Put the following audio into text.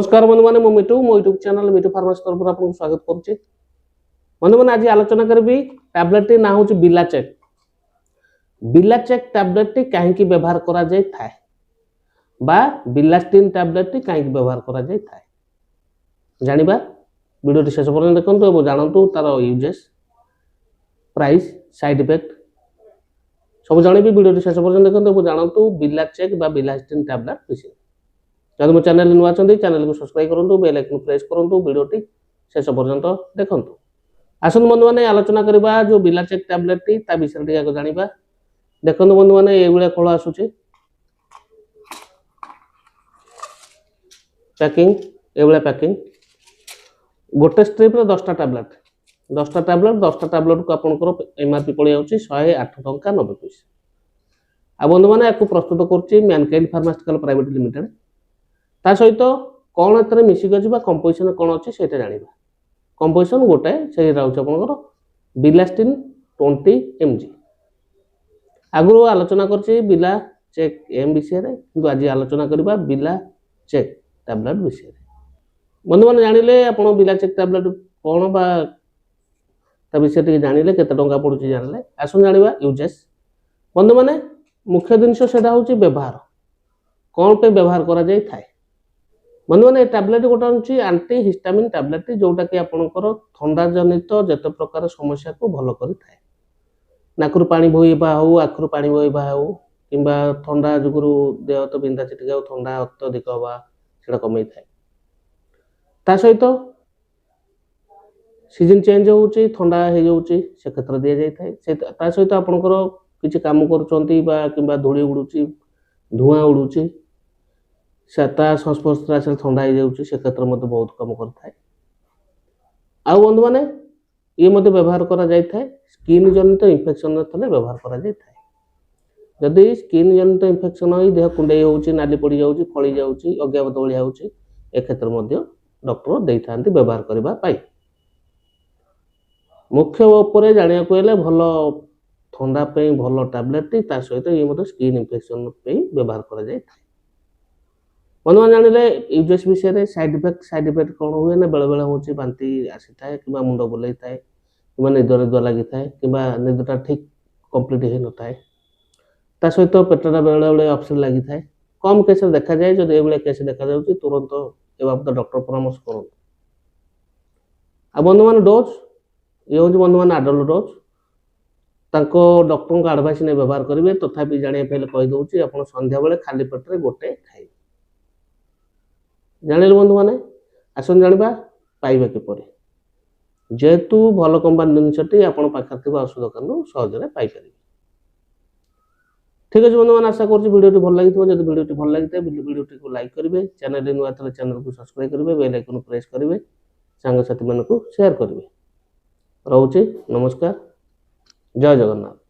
नमस्कार बंधु मैंने मिटू मो यूट्यूब चैनल मिटू फार्मासी तरफ आपको स्वागत करुच्ची। बंधु मैंने आज आलोचना करी टैबलेट टी ना हूँ बिलाचेक। बिलाचेक टैबलेट टी कहीं व्यवहार करा जाय थाए बा बिलास्टिन टैबलेट टी कहीं व्यवहार करा जाय थाए जानिबा वीडियो शेष पर्यंत देखंतु एवं जानतु तार यूजेस प्राइस साइड इफेक्ट सब जानिबी वीडियो शेष पर्यंत देखंतु एवं जानतु बिलाचेक बा बिलास्टिन टैबलेट विषय। जब मो चैनल नुआ चंदी चैनल को सब्सक्राइब करंतु बेल आइकन प्रेस करंतु वीडियोटी शेष पर्यंत देखंतु। आसन बंधु माने आलोचना करबा जो बिलाचेक टैबलेट टी ता विषय टी आगो जानिबा। देखंतु बंधु माने ए गुला खोला आसुची पैकिंग ए गुला पैकिंग गोटे स्ट्रिप रे 10टा टैबलेट 10टा टैबलेट को आपनकर एमआरपी पड़ी जाउची 108 टंका 90 पैसा। आ बंधु माने याकू प्रस्तुत करची मैनकाइंड फार्मास्यूटिकल प्राइवेट लिमिटेड। ता सहित कौन एतरे मिसिक अछि बा कंपोजिशन कौन अछि सेटा जानिबा। कंपोजिशन गोटे से रहउछ आपनकर बिलास्टिन 20 mg। आगु आलोचना करछि बिला चेक एम विषय रे किंतु आज आलोचना करबा बिला चेक टैबलेट विषय रे। बंधु माने जानिले आपण बिला चेक टैबलेट कौन बा ता विषय टी जानिले केते टंका पडुछि जानिले आसुन जानिबा यूजेस। बंधु माने मुख्य जिनिस सेटा होछि व्यवहार कौन पे व्यवहार करा जाय थाए। बंधु मैंने टैबलेट गोटे हूँ आंटी हिस्टामिन टैबलेट जोटा कि आपंकर थंडा जनित जिते प्रकार समस्या को भल कर नाकरू पानी बोईबा हो आखिर पानी बोईबा हो कि थंडा जुगुरु देह तो बिंधा चिटिका थंडा अत्यधिक हवा से कमे थाए। ता सहित सीजन चेंज हो थंडा हो जाऊँगी से क्षेत्र दि जाए ता सहित आपंकर किसी कम कर धूली उड़ूची धुआं उड़ूची सेता संस्पर्श थंडा हो जाऊँगी से क्षेत्र में बहुत कम करए। आउ बंधु मैंने ये व्यवहार करा जाय थाए स्किन जनित इन्फेक्शन थे व्यवहार करा जाय थाए। जदि स्किन जनित इन्फेक्शन हो देह कुंडे हो नाली पड़ जाऊँगी फली जाऊँगी अज्ञात भलिया होउची ए क्षेत्र में डॉक्टर दे था व्यवहार करने। मुख्य उपर जाना भल थंडा भल टैबलेट ता सहित ये स्किन इन्फेक्शन व्यवहार करा जाय थाए। बंधु मैंने जानिले यूजेस विषय साइड इफेक्ट कौन हुए ना बेले बेले हूँ बांती आसी थाए कि मुंड बुलाई थाए कि निद निद लगी थाए कि निदटा ठीक कंप्लीट हो न थाए ता सहित पेटटा बेले बेले अपसेट लगी थाए। कम केस देखा जाए जब ये केस देखा जाऊँगी तुरंत ए बाबद डॉक्टर परामर्श करूँ। आ बंधु मैंने डोज ये हूँ बंधु मैंने आडल्ट डोज तांको डॉक्टर को एडवाइस नहीं व्यवहार करेंगे तथापि जाना कहीदे आप संध्या बेले खाली पेटे गोटे खाई जानिले बंधु मैंने आसन जाना पाइबा किपर जेहेतु भल कंपनी जिनसटी आप पाखे औषध दुकान सहजरे पाइपर। ठीक अच्छे बंधु मैंने आशा करीडियो भल लगी जब वीडियो भल लगी वीडियो को लाइक करेंगे चैनल नुआ चैनल को सब्सक्राइब करेंगे बेल आइकन प्रेस करेंगे सांगसाथी मानक शेयर करेंगे। रोचे नमस्कार जय जगन्नाथ।